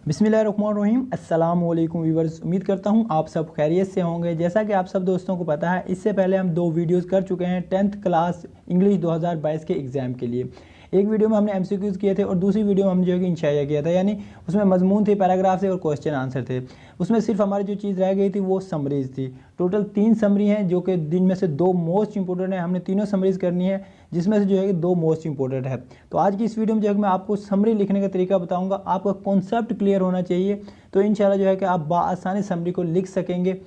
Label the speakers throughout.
Speaker 1: बिस्मिल्लाहिर्रहमानिर्रहीम। अस्सलाम वालेकुम व्यूअर्स, उम्मीद करता हूँ आप सब खैरियत से होंगे। जैसा कि आप सब दोस्तों को पता है, इससे पहले हम 2 वीडियोस कर चुके हैं 10th क्लास इंग्लिश 2022 के एग्ज़ाम के लिए। एक वीडियो में हमने MCQs किए थे और दूसरी वीडियो में हम जो है कि इंशाया किया था, यानी उसमें मजमून थे, पैराग्राफ थे और क्वेश्चन आंसर थे। उसमें सिर्फ हमारी जो चीज़ रह गई थी वो समरीज़ थी। टोटल 3 समरी हैं, जो कि दिन में से 2 मोस्ट इंपॉर्टेंट है। हमने तीनों समरीज़ करनी है, जिसमें से जो है कि 2 मोस्ट इंपॉर्टेंट है। तो आज की इस वीडियो में जो है मैं आपको समरी लिखने का तरीका बताऊंगा। आपका कॉन्सेप्ट क्लियर होना चाहिए, तो इंशाल्लाह जो है कि आप बाआसानी समरी को लिख सकेंगे।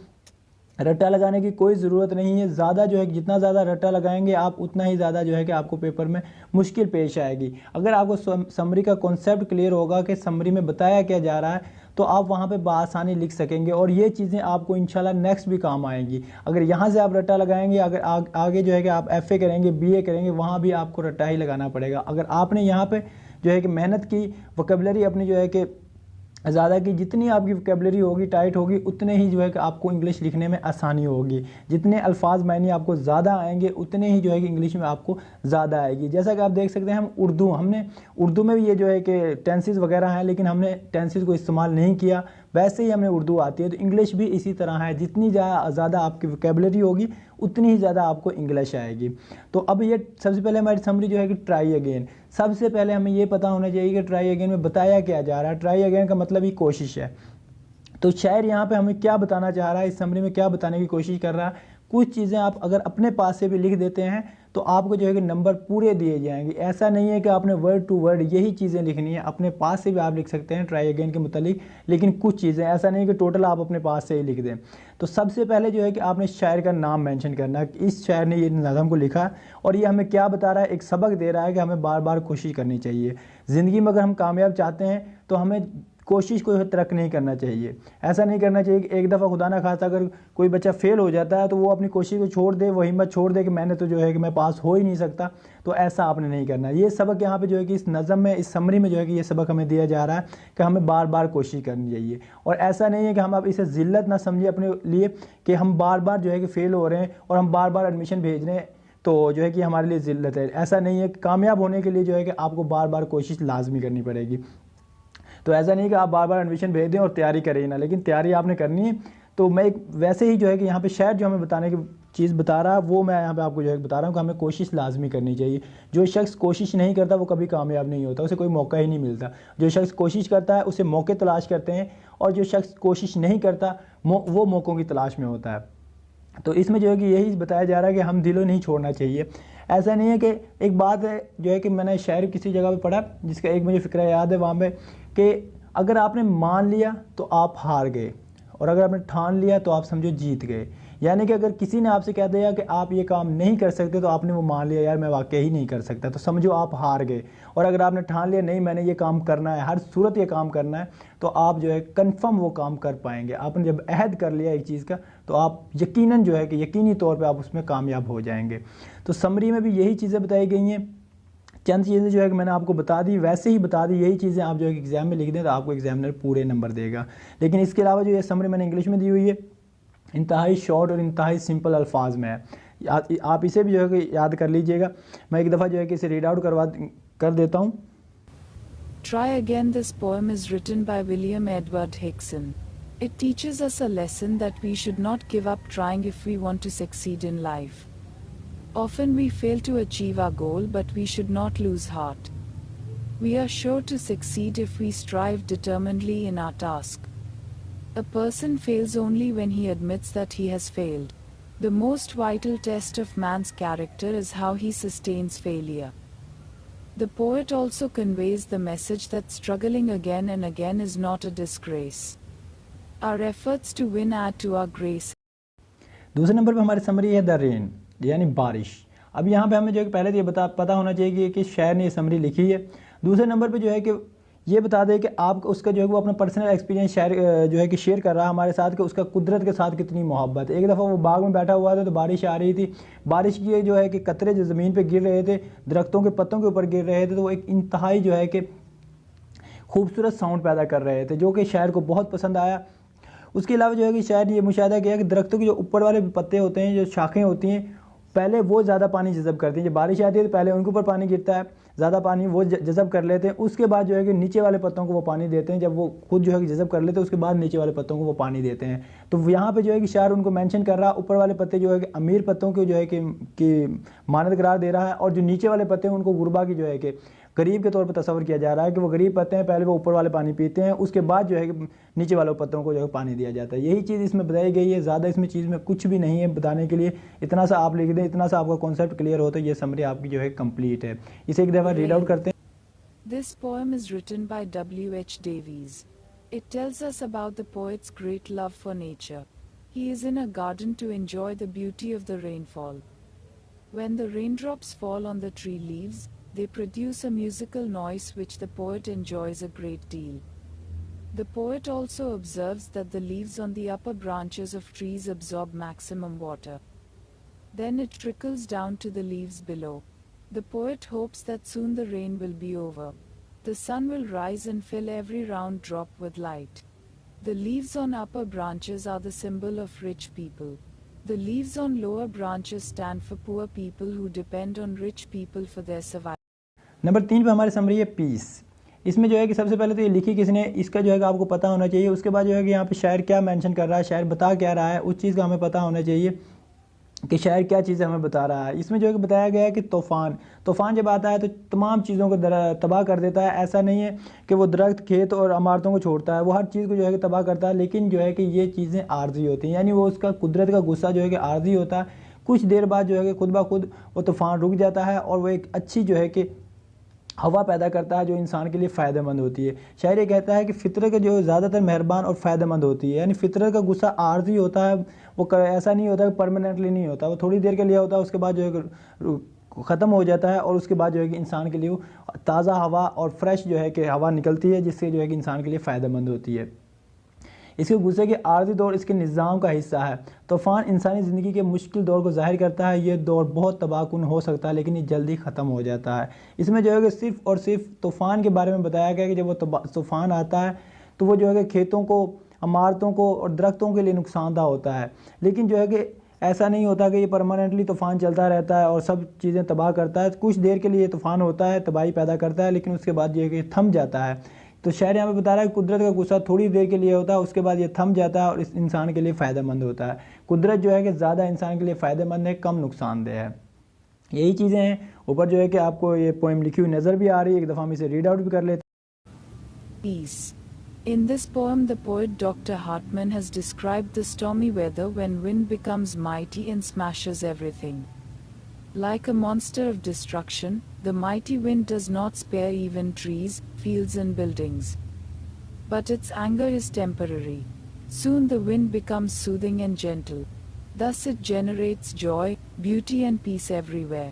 Speaker 1: रट्टा लगाने की कोई ज़रूरत नहीं है। ज़्यादा जो है जितना ज़्यादा रट्टा लगाएंगे आप, उतना ही ज़्यादा जो है कि आपको पेपर में मुश्किल पेश आएगी। अगर आपको समरी का कॉन्सेप्ट क्लियर होगा कि समरी में बताया क्या जा रहा है, तो आप वहाँ पे बाआसानी लिख सकेंगे और ये चीज़ें आपको इंशाल्लाह नेक्स्ट भी काम आएंगी। अगर यहाँ से आप रट्टा लगाएंगे, अगर आगे जो है कि आप FA करेंगे, BA करेंगे, वहाँ भी आपको रट्टा ही लगाना पड़ेगा। अगर आपने यहाँ पे जो है कि मेहनत की, वोकैबुलरी अपनी जो है कि ज़्यादा की, जितनी आपकी वोकैबुलरी होगी, टाइट होगी, उतने ही जो है कि आपको इंग्लिश लिखने में आसानी होगी। जितने अल्फाज मायने आपको ज़्यादा आएंगे, उतने ही जो है कि इंग्लिश में आपको ज़्यादा आएगी। जैसा कि आप देख सकते हैं, हमने उर्दू में भी ये जो है कि टेंसेस वगैरह हैं, लेकिन हमने टेंसेस को इस्तेमाल नहीं किया। वैसे ही हमें उर्दू आती है, तो इंग्लिश भी इसी तरह है। जितनी ज़्यादा आपकी वोकैबुलरी होगी, उतनी ही ज़्यादा आपको इंग्लिश आएगी। तो अब ये सबसे पहले हमारी समरी जो है कि ट्राई अगेन। सबसे पहले हमें ये पता होना चाहिए कि ट्राई अगेन में बताया क्या जा रहा है। ट्राई अगेन का मतलब ही कोशिश है। तो शायर यहाँ पे हमें क्या बताना चाह रहा है, इस समरी में क्या बताने की कोशिश कर रहा है। कुछ चीज़ें आप अगर अपने पास से भी लिख देते हैं तो आपको जो है कि नंबर पूरे दिए जाएंगे। ऐसा नहीं है कि आपने वर्ड टू वर्ड यही चीज़ें लिखनी है, अपने पास से भी आप लिख सकते हैं ट्राई अगेन के मुतालिक, लेकिन कुछ चीज़ें ऐसा नहीं कि टोटल आप अपने पास से ही लिख दें। तो सबसे पहले जो है कि आपने शायर का नाम मेंशन करना है, इस शायर ने ये नज़म को लिखा और ये हमें क्या बता रहा है, एक सबक दे रहा है कि हमें बार बार कोशिश करनी चाहिए। ज़िंदगी में अगर हम कामयाब चाहते हैं तो हमें कोशिश को तर्क नहीं करना चाहिए। ऐसा नहीं करना चाहिए कि एक दफ़ा खुदा ना खास्ता अगर कोई बच्चा फेल हो जाता है तो वो अपनी कोशिश को छोड़ दे, वो हिम्मत छोड़ दे कि मैंने तो जो है कि मैं पास हो ही नहीं सकता। तो ऐसा आपने नहीं करना। ये सबक यहाँ पे जो है कि इस नज़म में, इस समरी में जो है कि ये सबक हमें दिया जा रहा है कि हमें बार बार कोशिश करनी चाहिए। और ऐसा नहीं है कि हम अब इसे ज़िल्लत ना समझिए अपने लिए कि हम बार बार जो है कि फ़ेल हो रहे हैं और हम बार बार एडमिशन भेज रहे हैं तो जो है कि हमारे लिए ज़िल्लत है। ऐसा नहीं है। कामयाब होने के लिए जो है कि आपको बार बार कोशिश लाजमी करनी पड़ेगी। तो ऐसा नहीं कि आप बार बार एडमिशन भेज दें और तैयारी करें ना, लेकिन तैयारी आपने करनी है। तो मैं एक वैसे ही जो है कि यहाँ पे शायद जो हमें बताने की चीज़ बता रहा है, वो मैं यहाँ पे आपको जो है बता रहा हूँ कि हमें कोशिश लाजमी करनी चाहिए। जो शख्स कोशिश नहीं करता वो कभी कामयाब नहीं होता, उसे कोई मौका ही नहीं मिलता। जो शख्स कोशिश करता है उसे मौके तलाश करते हैं, और जो शख्स कोशिश नहीं करता वो मौक़ों की तलाश में होता है। तो इसमें जो है कि यही बताया जा रहा है कि हम दिलों नहीं छोड़ना चाहिए। ऐसा नहीं है कि एक बात है जो है कि मैंने शायरी किसी जगह पे पढ़ा, जिसका एक मुझे फ़िक्रा याद है वहाँ पे, कि अगर आपने मान लिया तो आप हार गए, और अगर आपने ठान लिया तो आप समझो जीत गए। यानी कि अगर किसी ने आपसे कह दिया कि आप ये काम नहीं कर सकते, तो आपने वो मान लिया, यार मैं वाकई ही नहीं कर सकता, तो समझो आप हार गए। और अगर आपने ठान लिया नहीं मैंने ये काम करना है, हर सूरत ये काम करना है, तो आप जो है कन्फर्म वो काम कर पाएंगे। आपने जब अहद कर लिया एक चीज़ का, तो आप यकीनन जो है कि यकीनी तौर पर आप उसमें कामयाब हो जाएंगे। तो समरी में भी यही चीज़ें बताई गई हैं। चंद चीज़ें जो है कि मैंने आपको बता दी, वैसे ही बता दी। यही चीज़ें आप जो है कि एग्ज़ाम में लिख दें तो आपको एग्जामिनर पूरे नंबर देगा। लेकिन इसके अलावा जो ये समरी मैंने इंग्लिश में दी हुई है, इंतहाई शॉर्ट और इंतहाई सिंपल अल्फाज में है। आप इसे भी जो है कि याद कर लीजिएगा। मैं एक दफ़ा जो है कि इसे रीड आउट कर देता हूँ।
Speaker 2: Try again. This poem is written by William Edward Hickson. It teaches us a lesson that we should not give up trying if we want to succeed in life. Often we fail to achieve our goal, but we should not lose heart. We are sure to succeed if we strive determinedly in our task. A person fails only when he admits that he has failed. The most vital test of man's character is how he sustains failure. The poet also conveys the message that struggling again and again is not a disgrace. Our efforts to win add to our grace.
Speaker 1: दूसरे number पे हमारी summary है the rain, यानी बारिश। अब यहाँ पे हमें जो है पहले तो ये पता होना चाहिए कि शायर ने ये समरी लिखी है। दूसरे नंबर पे जो है कि ये बता दें कि आप उसका जो है वो अपना पर्सनल एक्सपीरियंस जो है कि शेयर कर रहा है हमारे साथ, कि उसका कुदरत के साथ कितनी मोहब्बत है। एक दफ़ा वो बाग में बैठा हुआ था तो बारिश आ रही थी। बारिश की जो है कि कतरे जो ज़मीन पे गिर रहे थे, दरख्तों के पत्तों के ऊपर गिर रहे थे, तो वो एक इंतहाई जो है कि खूबसूरत साउंड पैदा कर रहे थे, जो कि शायर को बहुत पसंद आया। उसके अलावा जो है कि शायर ने ये मुशाहिदा किया कि दरख्तों के जो ऊपर वाले पत्ते होते हैं, जो शाखें होती हैं, पहले वो ज़्यादा पानी जज़ब करती हैं। जब बारिश आती है तो पहले उनके ऊपर पानी गिरता है, زیادہ پانی وہ جذب کر لیتے ہیں، اس کے بعد جو ہے کہ نیچے والے پتوں کو وہ پانی دیتے ہیں، جب وہ خود جو ہے کہ جذب کر لیتے ہیں اس کے بعد نیچے والے پتوں کو وہ پانی دیتے ہیں۔ تو یہاں پہ جو ہے کہ شاعر ان کو مینشن کر رہا ہے، اوپر والے پتے جو ہے کہ امیر پتوں کو جو ہے کہ مانند قرار دے رہا ہے، اور جو نیچے والے پتے ہیں ان کو غربا کی جو ہے کہ غریب کے طور پہ تصور کیا جا رہا ہے کہ وہ غریب پتے ہیں، پہلے وہ اوپر والے پانی پیتے ہیں، اس کے بعد جو ہے کہ نیچے والے پتوں کو جو ہے پانی دیا جاتا ہے۔ یہی چیز اس میں بتائی گئی ہے، زیادہ اس میں چیز میں کچھ بھی نہیں ہے بتانے کے لیے، اتنا سا آپ لکھ دیں، اتنا سا آپ کا کانسیپٹ کلیئر ہو تو یہ سمری آپ کی جو ہے کمپلیٹ ہے۔ اسے ایک دفعہ ریڈ آؤٹ کرتے ہیں۔
Speaker 2: This poem is written by W.H. Davies. It tells us about the poet's great love for nature. He is in a garden to enjoy the beauty of the rainfall. When the raindrops fall on the tree leaves, they produce a musical noise which the poet enjoys a great deal. The poet also observes that the leaves on the upper branches of trees absorb maximum water. Then it trickles down to the leaves below. The poet hopes that soon the rain will be over. The sun will rise and fill every round drop with light. The leaves on upper branches are the symbol of rich people. The leaves on lower branches stand for poor people who depend on rich people for their survival.
Speaker 1: Number 3 پہ ہماری summary ہے پیس۔ اس میں جو ہے کہ سب سے پہلے تو یہ لکھی کس نے، اس کا جو ہے کہ آپ کو پتہ ہونا چاہیے۔ اس کے بعد جو ہے کہ یہاں پہ شاعر کیا مینشن کر رہا ہے، شاعر بتا کیا رہا ہے، اس چیز کا ہمیں پتہ ہونا چاہیے کہ شاعر کیا چیزیں ہمیں بتا رہا ہے۔ اس میں جو ہے کہ بتایا گیا ہے کہ طوفان جب آتا ہے تو تمام چیزوں کو تباہ کر دیتا ہے۔ ایسا نہیں ہے کہ وہ درخت، کھیت اور عمارتوں کو چھوڑتا ہے، وہ ہر چیز کو جو ہے کہ تباہ کرتا ہے، لیکن جو ہے کہ یہ چیزیں عارضی ہوتی ہیں، یعنی وہ اس کا قدرت کا غصہ جو ہے کہ عارضی ہوتا ہے۔ کچھ دیر بعد جو ہے کہ خود بخود وہ طوفان رک جاتا ہے اور وہ ایک اچھی جو ہے کہ ہوا پیدا کرتا ہے جو انسان کے لیے فائدہ مند ہوتی ہے۔ شاعر یہ کہتا ہے کہ فطرت کا جو زیادہ تر مہربان اور فائدہ مند ہوتی ہے، یعنی فطرت کا غصہ عارضی ہوتا ہے، وہ ایسا نہیں ہوتا کہ پرماننٹلی نہیں ہوتا، وہ تھوڑی دیر کے لیے ہوتا ہے، اس کے بعد جو ہے کہ ختم ہو جاتا ہے، اور اس کے بعد جو ہے کہ انسان کے لیے تازہ ہوا اور فریش جو ہے کہ ہوا نکلتی ہے، جس سے جو ہے کہ انسان کے لیے فائدہ مند ہوتی ہے۔ اس کے غصے کے عارضی دور اس کے نظام کا حصہ ہے۔ طوفان انسانی زندگی کے مشکل دور کو ظاہر کرتا ہے، یہ دور بہت تباہ کن ہو سکتا ہے لیکن یہ جلدی ختم ہو جاتا ہے۔ اس میں جو ہے کہ صرف اور صرف طوفان کے بارے میں بتایا گیا کہ جب وہ طوفان آتا ہے تو وہ جو ہے کہ کھیتوں کو، عمارتوں کو اور درختوں کے لیے نقصان دہ ہوتا ہے، لیکن جو ہے کہ ایسا نہیں ہوتا کہ یہ پرماننٹلی طوفان چلتا رہتا ہے اور سب چیزیں تباہ کرتا ہے۔ کچھ دیر کے لیے طوفان ہوتا ہے، تباہی پیدا کرتا ہے، لیکن اس کے بعد جو ہے کہ تھم جاتا ہے۔ تو شاعر یہاں پہ بتا رہا ہے کہ قدرت کا غصہ تھوڑی دیر کے لیے ہوتا ہے، اس کے بعد یہ تھم جاتا ہے اور اس انسان کے لیے فائدہ مند ہوتا ہے۔ قدرت جو ہے کہ زیادہ انسان کے لیے فائدہ مند ہے، کم نقصان دہ ہے۔ یہی چیزیں ہیں۔ اوپر جو ہے کہ آپ کو یہ پوئم لکھی ہوئی نظر بھی آ رہی ہے، ایک دفعہ ہم اسے ریڈ آؤٹ بھی کر لیتے ہیں۔
Speaker 2: Peace. In this poem, the poet Dr. Hartman has described the stormy weather when wind becomes mighty and smashes everything. Like a monster of destruction, the mighty wind does not spare even trees, fields and buildings. But its anger is temporary. Soon the wind becomes soothing and gentle. Thus it generates joy, beauty and peace everywhere.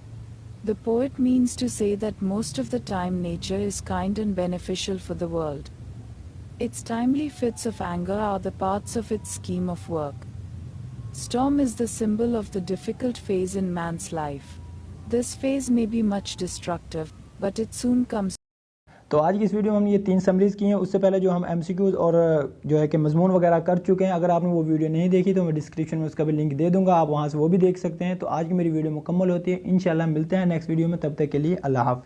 Speaker 2: The poet means to say that most of the time nature is kind and beneficial for the world. Its timely fits of anger are the parts of its scheme of work. Storm is the symbol of the difficult phase in man's life. This phase may be much destructive, but it soon comes.
Speaker 1: تو آج کی اس video میں ہم نے یہ 3 summaries کی ہیں۔ اس سے پہلے جو ہم ایم سی کیوز اور جو ہے کہ مضمون وغیرہ کر چکے ہیں، اگر آپ نے وہ ویڈیو نہیں دیکھی تو میں ڈسکرپشن میں اس کا بھی لنک دے دوں گا، آپ وہاں سے وہ بھی دیکھ سکتے ہیں۔ تو آج کی میری ویڈیو مکمل ہوتی ہے، انشاءاللہ ملتے ہیں نیکسٹ ویڈیو میں، تب تک کے لیے اللہ حافظ۔